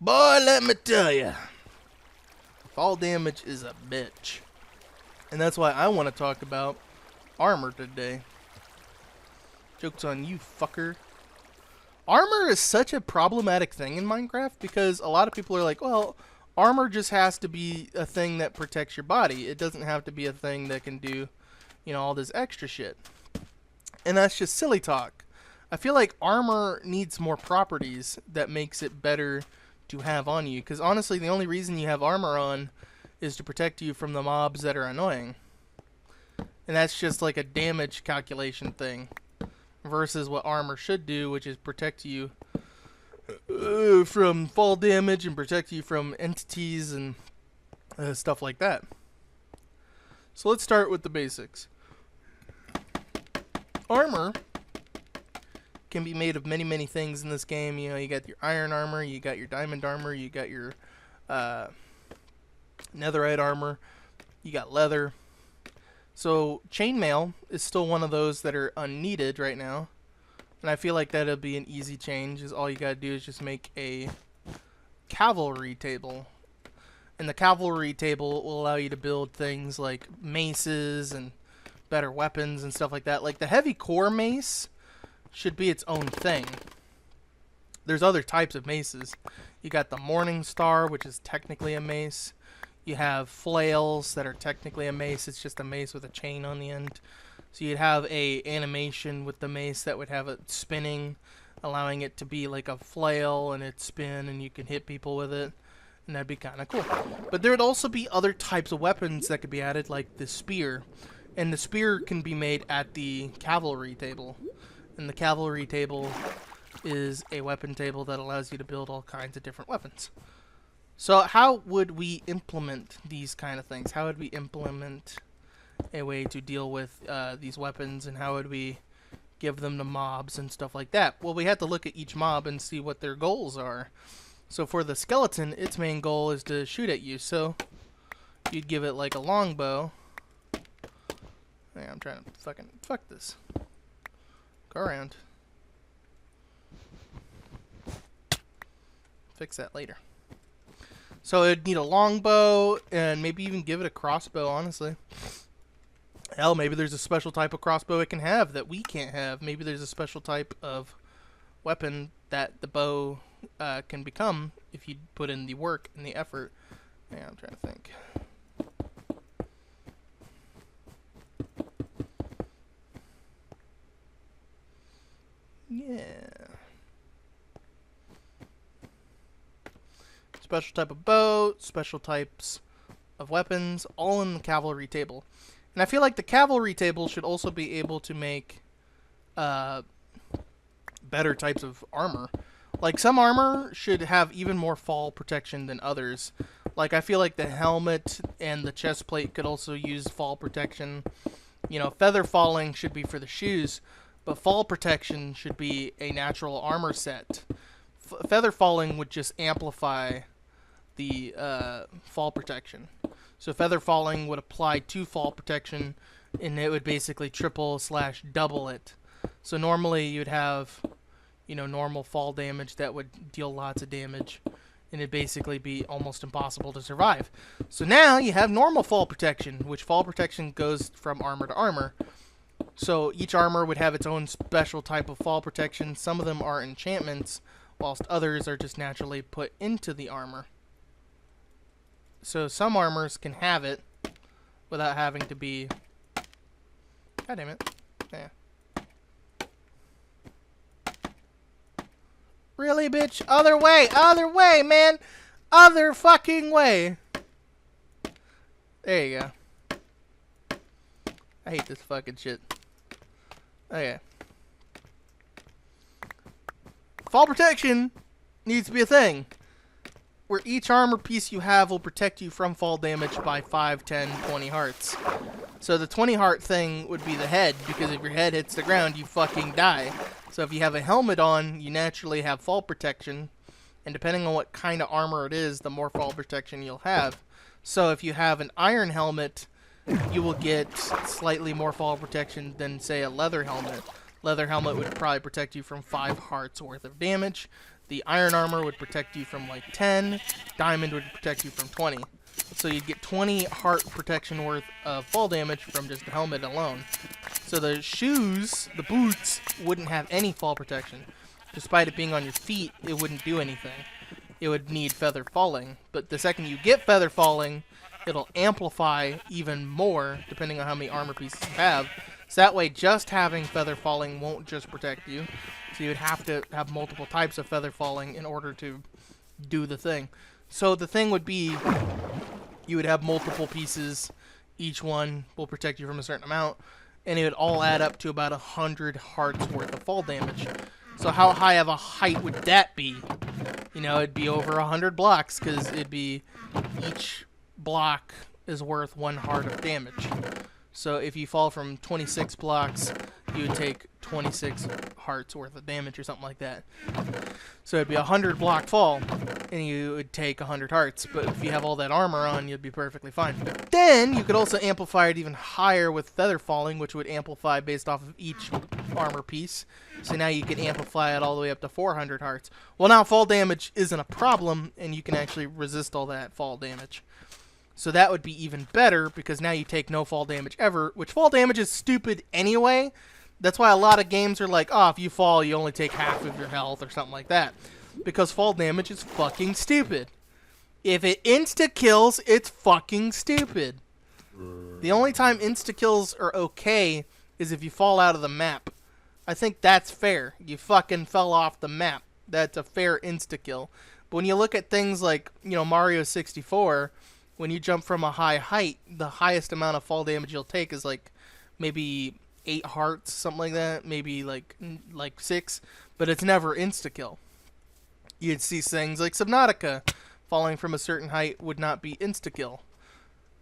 Boy, let me tell you, fall damage is a bitch. And that's why I want to talk about armor today. Joke's on you, fucker. Armor is such a problematic thing in Minecraft because a lot of people are like, well, armor just has to be a thing that protects your body. It doesn't have to be a thing that can do, all this extra shit. And that's just silly talk. I feel like armor needs more properties that makes it better to have on you. Because honestly, the only reason you have armor on is to protect you from the mobs that are annoying. And that's just like a damage calculation thing. Versus what armor should do, which is protect you from fall damage and protect you from entities and stuff like that. So let's start with the basics. Armor can be made of many, many things in this game. You got your iron armor, you got your diamond armor, you got your netherite armor, you got leather. So chainmail is still one of those that are unneeded right now. And I feel like that'll be an easy change, is all you gotta do is just make a cavalry table. And the cavalry table will allow you to build things like maces and better weapons and stuff like that. Like the heavy core mace should be its own thing. There's other types of maces. You got the Morning Star, which is technically a mace. You have flails that are technically a mace. It's just a mace with a chain on the end. So you'd have a animation with the mace that would have it spinning, allowing it to be like a flail and it spin and you can hit people with it. And that'd be kind of cool. But there would also be other types of weapons that could be added, like the spear. And the spear can be made at the cavalry table. And the cavalry table is a weapon table that allows you to build all kinds of different weapons. So how would we implement these kind of things? How would we implement a way to deal with these weapons, and how would we give them to mobs and stuff like that? Well, we have to look at each mob and see what their goals are. So for the skeleton, its main goal is to shoot at you. So you'd give it like a longbow. Yeah, I'm trying to fuck this. Go around. Fix that later. So it'd need a longbow and maybe even give it a crossbow, honestly. Hell, maybe there's a special type of crossbow it can have that we can't have. Maybe there's a special type of weapon that the bow can become if you put in the work and the effort. Yeah, I'm trying to think. Yeah. Special type of bow, special types of weapons, all in the cavalry table. And I feel like the cavalry table should also be able to make better types of armor. Like some armor should have even more fall protection than others. Like I feel like the helmet and the chest plate could also use fall protection. Feather falling should be for the shoes, but fall protection should be a natural armor set. Feather falling would just amplify the fall protection. So feather falling would apply to fall protection, and it would basically triple/double it. So normally you'd have, normal fall damage that would deal lots of damage, and it'd basically be almost impossible to survive. So now you have normal fall protection, which fall protection goes from armor to armor. So each armor would have its own special type of fall protection. Some of them are enchantments, whilst others are just naturally put into the armor. So some armors can have it without having to be... God damn it. Yeah. Really, bitch? Other way, man! Other fucking way! There you go. I hate this fucking shit. Okay. Fall protection needs to be a thing, where each armor piece you have will protect you from fall damage by 5, 10, 20 hearts. So the 20 heart thing would be the head, because if your head hits the ground, you fucking die. So if you have a helmet on, you naturally have fall protection, and depending on what kind of armor it is, the more fall protection you'll have. So if you have an iron helmet, you will get slightly more fall protection than, say, a leather helmet. Leather helmet would probably protect you from 5 hearts worth of damage. The iron armor would protect you from like 10. Diamond would protect you from 20. So you'd get 20 heart protection worth of fall damage from just the helmet alone. So the shoes, the boots, wouldn't have any fall protection. Despite it being on your feet, it wouldn't do anything. It would need feather falling. But the second you get feather falling, it'll amplify even more, depending on how many armor pieces you have. So that way, just having feather falling won't just protect you. So you would have to have multiple types of feather falling in order to do the thing. So the thing would be, you would have multiple pieces. Each one will protect you from a certain amount. And it would all add up to about 100 hearts worth of fall damage. So how high of a height would that be? You know, it'd be over 100 blocks, because it'd be each block is worth 1 heart of damage. So if you fall from 26 blocks, you would take 26 hearts worth of damage or something like that. So it'd be a 100 block fall, and you would take 100 hearts. But if you have all that armor on, you'd be perfectly fine. But then you could also amplify it even higher with feather falling, which would amplify based off of each armor piece. So now you can amplify it all the way up to 400 hearts. Well, now fall damage isn't a problem, and you can actually resist all that fall damage. So that would be even better, because now you take no fall damage ever, which fall damage is stupid anyway. That's why a lot of games are like, oh, if you fall, you only take half of your health or something like that. Because fall damage is fucking stupid. If it insta-kills, it's fucking stupid. The only time insta-kills are okay is if you fall out of the map. I think that's fair. You fucking fell off the map. That's a fair insta-kill. But when you look at things like, you know, Mario 64... when you jump from a high height, the highest amount of fall damage you'll take is like maybe 8 hearts, something like that, maybe like 6, but it's never insta-kill. You'd see things like Subnautica falling from a certain height would not be insta-kill.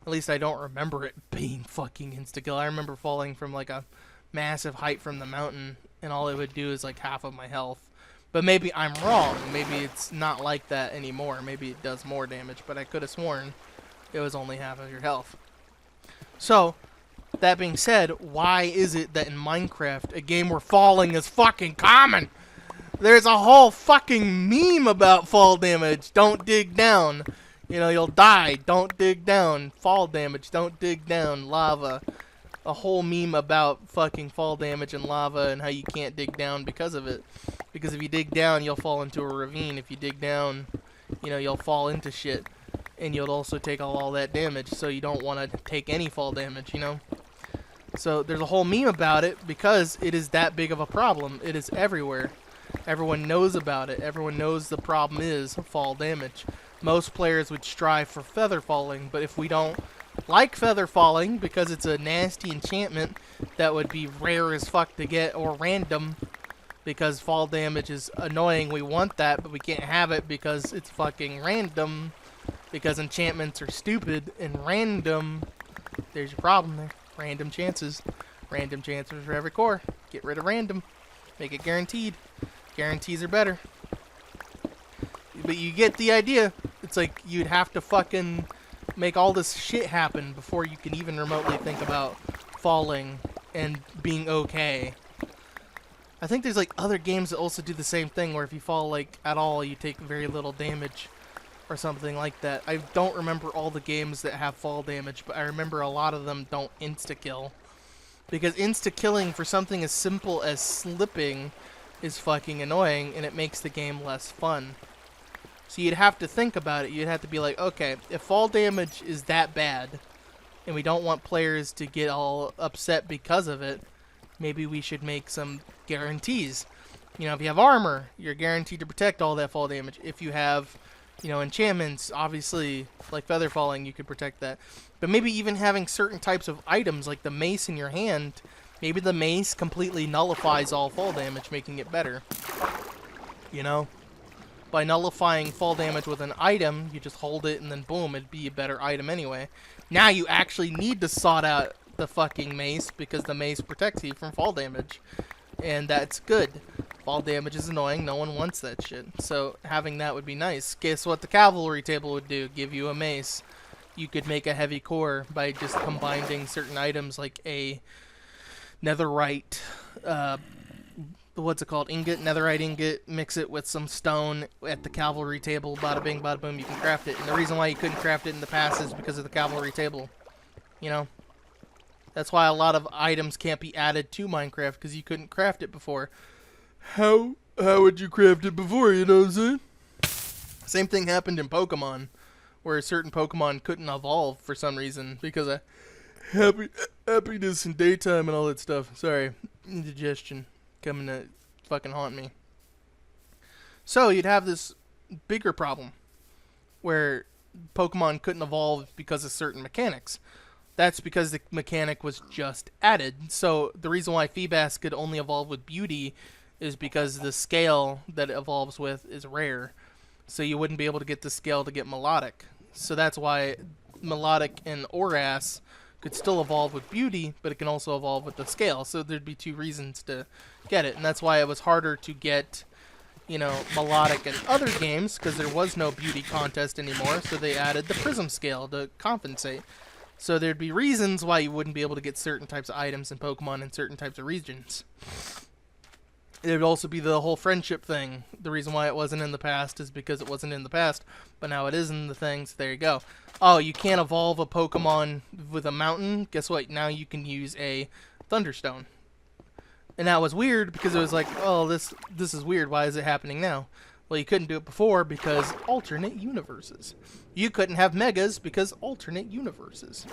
At least I don't remember it being fucking insta-kill. I remember falling from like a massive height from the mountain, and all it would do is like half of my health. But maybe I'm wrong. Maybe it's not like that anymore. Maybe it does more damage, but I could have sworn it was only half of your health. So, that being said, why is it that in Minecraft, a game where falling is fucking common, there's a whole fucking meme about fall damage? Don't dig down. You know, you'll die. Don't dig down. Fall damage. Don't dig down. Lava. A whole meme about fucking fall damage and lava and how you can't dig down because of it. Because if you dig down, you'll fall into a ravine. If you dig down, you know, you'll fall into shit. And you'll also take all that damage, so you don't want to take any fall damage, you know? So there's a whole meme about it because it is that big of a problem. It is everywhere. Everyone knows about it. Everyone knows the problem is fall damage. Most players would strive for feather falling, but if we don't like feather falling because it's a nasty enchantment that would be rare as fuck to get, or random, because fall damage is annoying, we want that, but we can't have it because it's fucking random. Because enchantments are stupid and random. There's your problem there. Random chances. Random chances for every core. Get rid of random. Make it guaranteed. Guarantees are better. But you get the idea. It's like you'd have to fucking make all this shit happen before you can even remotely think about falling and being okay. I think there's like other games that also do the same thing, where if you fall like at all, you take very little damage. Or something like that. I don't remember all the games that have fall damage, but I remember a lot of them don't insta-kill. Because insta-killing for something as simple as slipping is fucking annoying, and it makes the game less fun. So you'd have to think about it. You'd have to be like, okay, if fall damage is that bad, and we don't want players to get all upset because of it, maybe we should make some guarantees. You know, if you have armor, you're guaranteed to protect all that fall damage. If you have, you know, enchantments, obviously, like feather falling, you could protect that. But maybe even having certain types of items, like the mace in your hand, maybe the mace completely nullifies all fall damage, making it better. You know? By nullifying fall damage with an item, you just hold it and then boom, it'd be a better item anyway. Now you actually need to sort out the fucking mace, because the mace protects you from fall damage. And that's good. Fall damage is annoying. No one wants that shit. So having that would be nice. Guess what the cavalry table would do? Give you a mace. You could make a heavy core by just combining certain items like a netherite, what's it called, ingot, netherite ingot, mix it with some stone at the cavalry table, bada bing, bada boom, you can craft it. And the reason why you couldn't craft it in the past is because of the cavalry table. You know? That's why a lot of items can't be added to Minecraft, because you couldn't craft it before. How would you craft it before, you know what I'm saying? Same thing happened in Pokemon, where certain Pokemon couldn't evolve for some reason, because of happiness and daytime and all that stuff. Sorry, indigestion coming to fucking haunt me. So you'd have this bigger problem where Pokemon couldn't evolve because of certain mechanics. That's because the mechanic was just added. So the reason why Feebas could only evolve with Beauty is because the scale that it evolves with is rare. So you wouldn't be able to get the scale to get Melodic. So that's why Melodic and Oras could still evolve with Beauty, but it can also evolve with the scale. So there'd be two reasons to get it. And that's why it was harder to get, you know, Melodic in other games, because there was no Beauty contest anymore. So they added the Prism scale to compensate. So there'd be reasons why you wouldn't be able to get certain types of items in Pokemon in certain types of regions. It would also be the whole friendship thing. The reason why it wasn't in the past is because it wasn't in the past, but now it is in the thing, so there you go. Oh, you can't evolve a Pokemon with a mountain? Guess what? Now you can use a Thunderstone. And that was weird because it was like, oh, this is weird. Why is it happening now? Well, you couldn't do it before because alternate universes. You couldn't have Megas because alternate universes.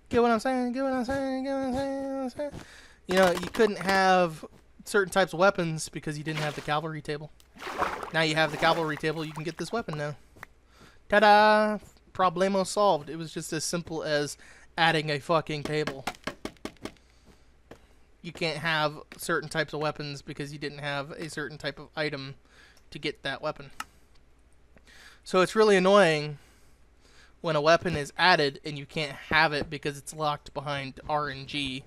Get what I'm saying? Get what I'm saying? Get what I'm saying? Get what I'm saying? You know, you couldn't have certain types of weapons because you didn't have the cavalry table. Now you have the cavalry table, you can get this weapon now. Ta-da! Problemo solved. It was just as simple as adding a fucking table. You can't have certain types of weapons because you didn't have a certain type of item to get that weapon. So it's really annoying when a weapon is added and you can't have it because it's locked behind RNG.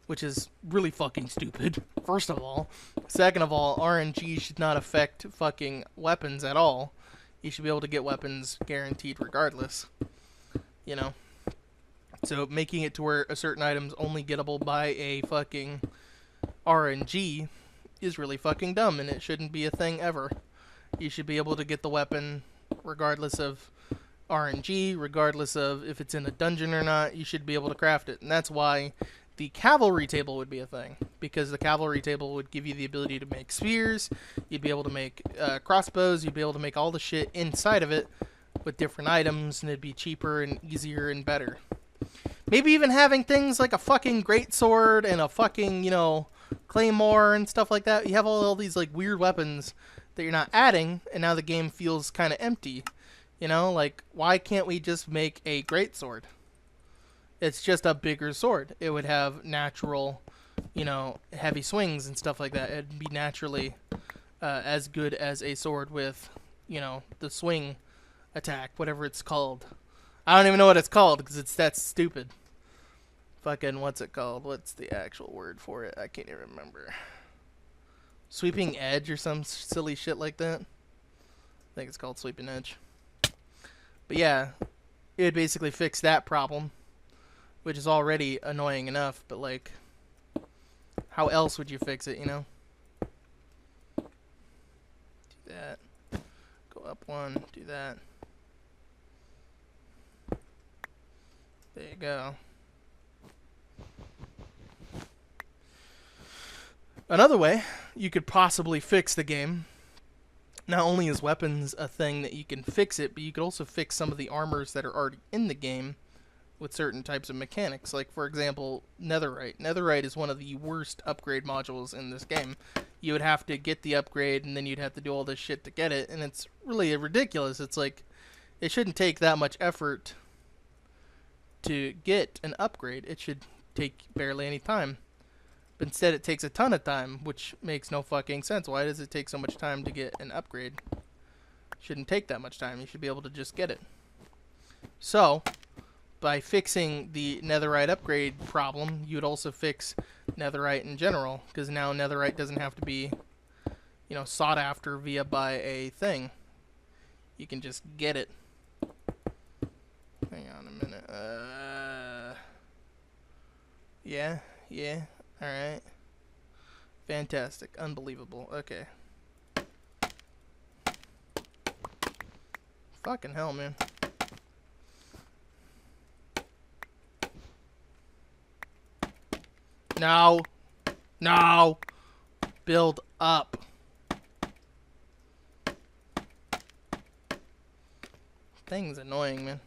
Which is really fucking stupid, first of all. Second of all, RNG should not affect fucking weapons at all. You should be able to get weapons guaranteed regardless. You know? So making it to where a certain item's only gettable by a fucking RNG is really fucking dumb, and it shouldn't be a thing ever. You should be able to get the weapon regardless of RNG, regardless of if it's in a dungeon or not. You should be able to craft it, and that's why the cavalry table would be a thing, because the cavalry table would give you the ability to make spears, you'd be able to make crossbows, you'd be able to make all the shit inside of it with different items, and it'd be cheaper and easier and better. Maybe even having things like a fucking greatsword and a fucking, you know, claymore and stuff like that. You have all these like weird weapons that you're not adding, and now the game feels kind of empty. You know, like, why can't we just make a greatsword? It's just a bigger sword. It would have natural, you know, heavy swings and stuff like that. It'd be naturally as good as a sword with, you know, the swing attack, whatever it's called. I don't even know what it's called because that's stupid. Fucking, what's it called? What's the actual word for it? I can't even remember. Sweeping edge or some silly shit like that. I think it's called sweeping edge. But yeah, it would basically fix that problem, which is already annoying enough, but like, how else would you fix it, you know? Do that. Go up one, do that. There you go. Another way you could possibly fix the game, not only is weapons a thing that you can fix it, but you could also fix some of the armors that are already in the game with certain types of mechanics. Like, for example, netherite. Netherite is one of the worst upgrade modules in this game. You would have to get the upgrade, and then you'd have to do all this shit to get it, and it's really ridiculous. It's like, it shouldn't take that much effort to get an upgrade. It should take barely any time. But instead it takes a ton of time, which makes no fucking sense. Why does it take so much time to get an upgrade? Shouldn't take that much time. You should be able to just get it. So, by fixing the netherite upgrade problem, you would also fix netherite in general, because now netherite doesn't have to be, you know, sought after by a thing. You can just get it. Hang on a minute. Yeah, alright. Fantastic. Unbelievable. Okay. Fucking hell, man. No. No. Build up. Thing's annoying, man.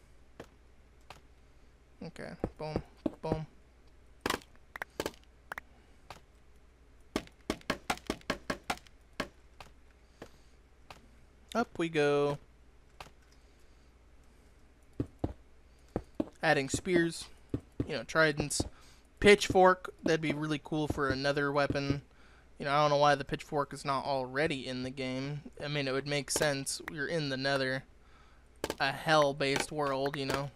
Okay. Boom. Boom. Up we go. Adding spears. You know, tridents. Pitchfork. That'd be really cool for another weapon. You know, I don't know why the pitchfork is not already in the game. I mean, it would make sense. You're in the Nether. A hell-based world, you know.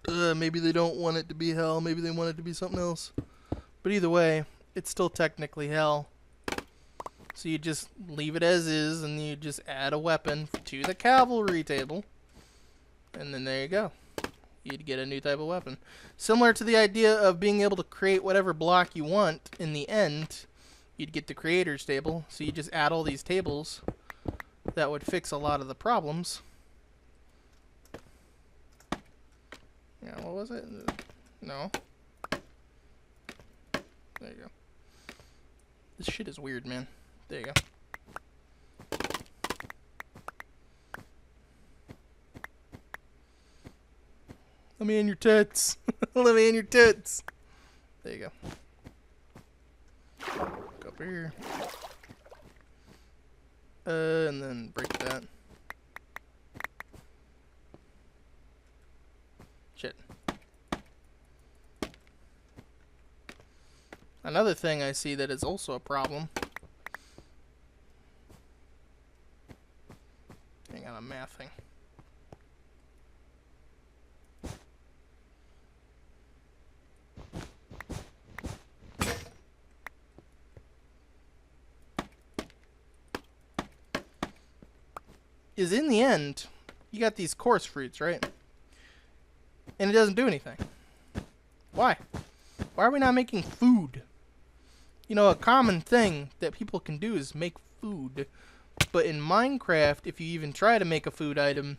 Maybe they don't want it to be hell. Maybe they want it to be something else. But either way, it's still technically hell. So you just leave it as is, and you just add a weapon to the cavalry table. And then there you go. You'd get a new type of weapon. Similar to the idea of being able to create whatever block you want in the end, you'd get the creator's table. So you just add all these tables. That would fix a lot of the problems. Yeah, what was it? No. There you go. This shit is weird, man. There you go. Let me in your tits. Let me in your tits. There you go. Go up here. And then break that. Shit. Another thing I see that is also a problem. Hang on, a math thing. Is in the end, you got these coarse fruits, right? And it doesn't do anything. Why? Why are we not making food? You know, a common thing that people can do is make food. But in Minecraft, if you even try to make a food item,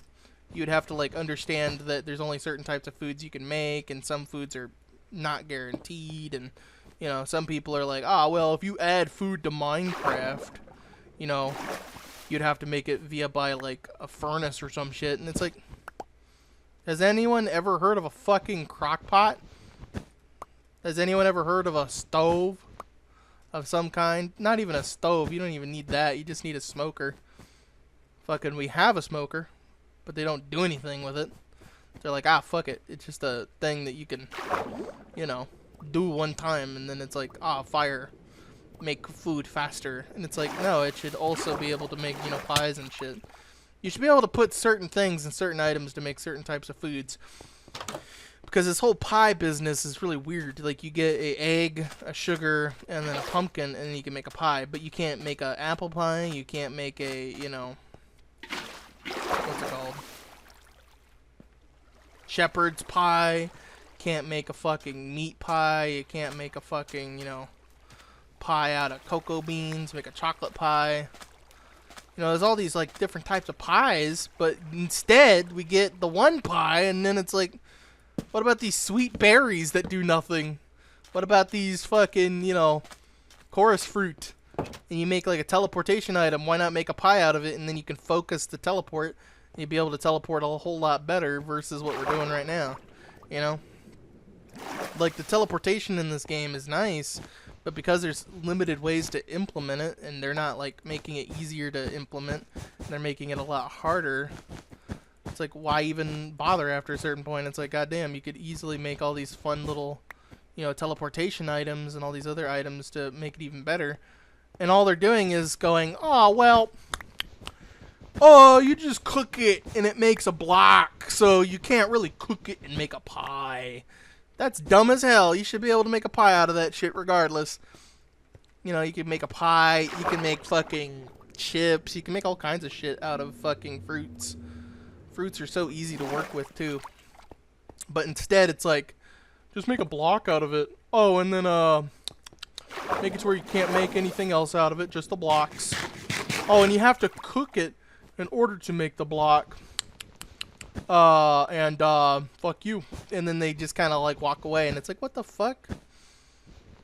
you'd have to, like, understand that there's only certain types of foods you can make, and some foods are not guaranteed, and, you know, some people are like, ah, well, if you add food to Minecraft, you know, you'd have to make it by, like, a furnace or some shit. And it's like, has anyone ever heard of a fucking crock pot? Has anyone ever heard of a stove of some kind? Not even a stove. You don't even need that. You just need a smoker. Fucking, we have a smoker, but they don't do anything with it. They're like, ah, fuck it. It's just a thing that you can, you know, do one time, and then it's like, ah, fire. Make food faster. And it's like, no, it should also be able to make, you know, pies and shit. You should be able to put certain things in certain items to make certain types of foods. Because this whole pie business is really weird. Like, you get an egg, a sugar, and then a pumpkin, and then you can make a pie. But you can't make an apple pie. You can't make a, you know, what's it called? Shepherd's pie. Can't make a fucking meat pie. You can't make a fucking, you know, pie out of cocoa beans, make a chocolate pie. You know, there's all these, like, different types of pies, but instead we get the one pie, and then it's like, what about these sweet berries that do nothing? What about these fucking, you know, chorus fruit? And you make, like, a teleportation item. Why not make a pie out of it, and then you can focus the teleport, and you'd be able to teleport a whole lot better versus what we're doing right now, you know? Like, the teleportation in this game is nice, but because there's limited ways to implement it, and they're not, like, making it easier to implement, they're making it a lot harder. It's like, why even bother after a certain point? It's like, goddamn, you could easily make all these fun little, you know, teleportation items and all these other items to make it even better. And all they're doing is going, oh, well, oh, you just cook it and it makes a block, so you can't really cook it and make a pie. That's dumb as hell. You should be able to make a pie out of that shit regardless. You know, you can make a pie, you can make fucking chips, you can make all kinds of shit out of fucking fruits. Fruits are so easy to work with, too. But instead, it's like, just make a block out of it. Oh, and then, Make it to where you can't make anything else out of it, just the blocks. Oh, and you have to cook it in order to make the block. Fuck you. And then they just kind of like walk away, and it's like, what the fuck?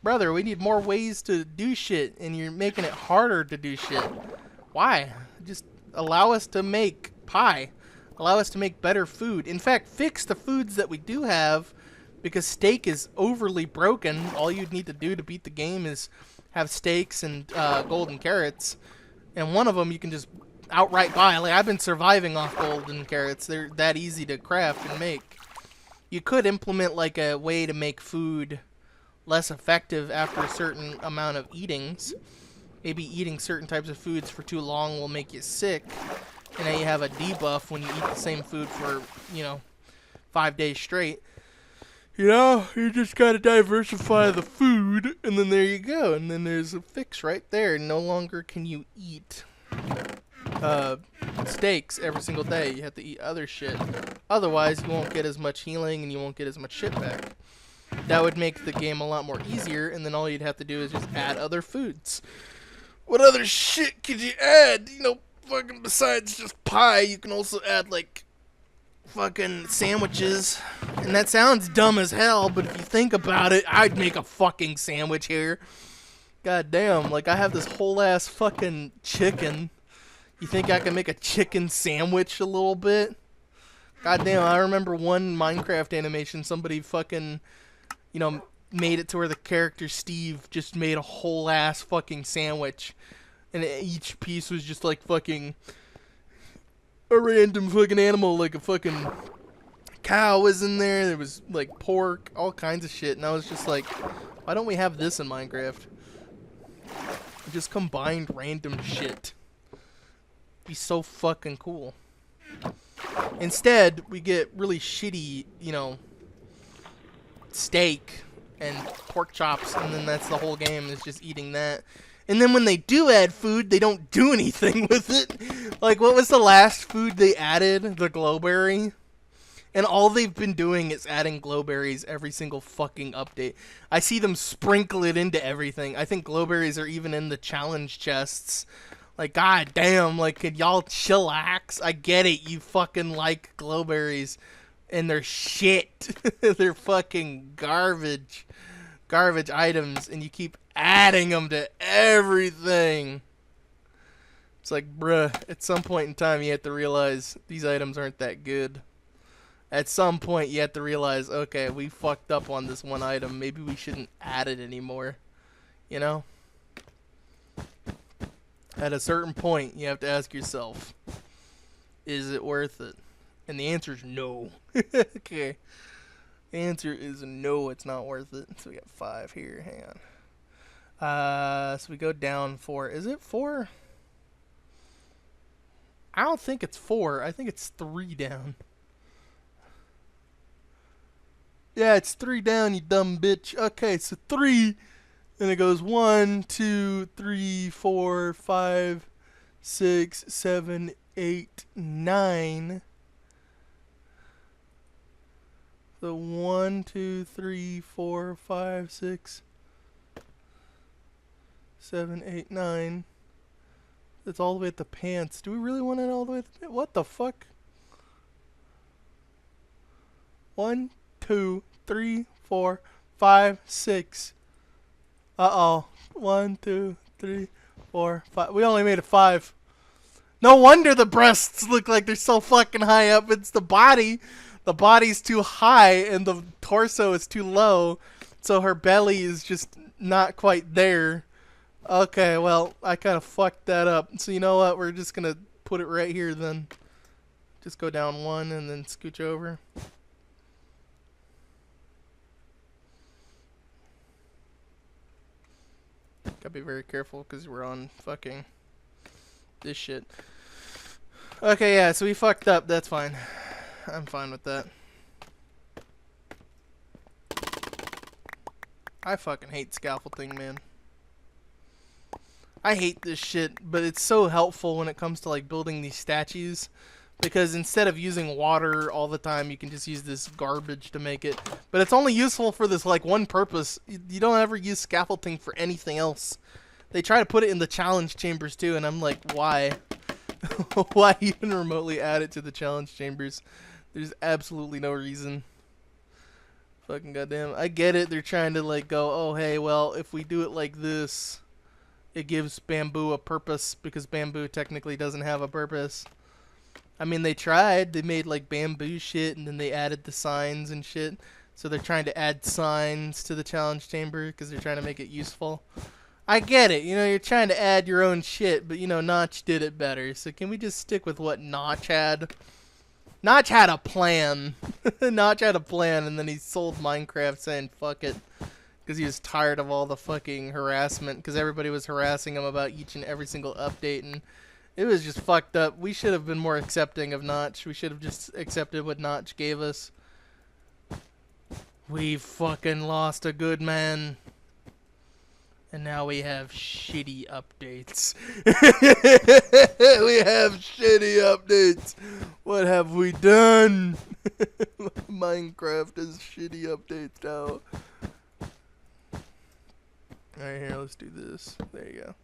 Brother, we need more ways to do shit, and you're making it harder to do shit. Why? Just allow us to make pie. Allow us to make better food. In fact, fix the foods that we do have, because steak is overly broken. All you'd need to do to beat the game is have steaks and golden carrots. And one of them you can just outright buy. Like, I've been surviving off golden carrots. They're that easy to craft and make. You could implement like a way to make food less effective after a certain amount of eatings. Maybe eating certain types of foods for too long will make you sick. And then you have a debuff when you eat the same food for, 5 days straight. You just gotta diversify the food, and then there you go. And then there's a fix right there. No longer can you eat steaks every single day. You have to eat other shit. Otherwise, you won't get as much healing, and you won't get as much shit back. That would make the game a lot more easier, and then all you'd have to do is just add other foods. What other shit could you add? Fucking besides just pie, you can also add, like, fucking sandwiches. And that sounds dumb as hell, but if you think about it, I'd make a fucking sandwich here. God damn, like, I have this whole ass fucking chicken. You think I can make a chicken sandwich a little bit? God damn, I remember one Minecraft animation, somebody fucking, made it to where the character Steve just made a whole ass fucking sandwich. And each piece was just like fucking a random fucking animal, like a fucking cow was in there. There was like pork, all kinds of shit. And I was just like, why don't we have this in Minecraft? We just combined random shit. It'd be so fucking cool. Instead, we get really shitty, steak and pork chops, and then that's the whole game, is just eating that. And then when they do add food, they don't do anything with it. Like, what was the last food they added? The glowberry? And all they've been doing is adding glowberries every single fucking update. I see them sprinkle it into everything. I think glowberries are even in the challenge chests. Like, god damn, like, could y'all chillax? I get it, you fucking like glowberries. And they're shit. They're fucking garbage. Garbage items, and you keep adding them to everything. It's like, bruh, at some point in time you have to realize these items aren't that good. At some point you have to realize, okay, we fucked up on this one item. Maybe we shouldn't add it anymore. At a certain point you have to ask yourself, is it worth it? And the answer is no. Okay. The answer is no, it's not worth it. So we got 5 here. Hang on. So we go down 4. Is it 4? I don't think it's 4. I think it's 3 down. Yeah, it's 3 down, you dumb bitch. Okay, so 3. And it goes 1, 2, 3, 4, 5, 6, 7, 8, 9. So 1, 2, 3, 4, 5, 6, 7, 8, 9. It's all the way at the pants. Do we really want it all the way at the pants? What the fuck? 1, 2, 3, 4, 5, 6. Uh-oh. 1, 2, 3, 4, 5. We only made it 5. No wonder the breasts look like they're so fucking high up. It's the body. The body's too high and the torso is too low, so her belly is just not quite there. Okay, well, I kind of fucked that up. So you know what? We're just going to put it right here then. Just go down 1 and then scooch over. Gotta be very careful because we're on fucking this shit. Okay, yeah, so we fucked up. That's fine. I'm fine with that. I fucking hate scaffolding, man. I hate this shit, but it's so helpful when it comes to like building these statues. because instead of using water all the time, you can just use this garbage to make it. But it's only useful for this like one purpose. You don't ever use scaffolding for anything else. They try to put it in the challenge chambers too, and I'm like, why? Why even remotely add it to the challenge chambers? There's absolutely no reason. Fucking goddamn. I get it. They're trying to like go, oh hey, well, if we do it like this, it gives bamboo a purpose, because bamboo technically doesn't have a purpose. I mean, they tried. They made like bamboo shit, and then they added the signs and shit. So they're trying to add signs to the challenge chamber because they're trying to make it useful. I get it. You know, you're trying to add your own shit, but you know, Notch did it better. So can we just stick with what Notch had? Notch had a plan. Notch had a plan, and then he sold Minecraft saying fuck it, because he was tired of all the fucking harassment, because everybody was harassing him about each and every single update, and it was just fucked up. We should have been more accepting of Notch. We should have just accepted what Notch gave us. We fucking lost a good man. And now we have shitty updates. We have shitty updates. What have we done? Minecraft has shitty updates now. Alright, here, let's do this. There you go.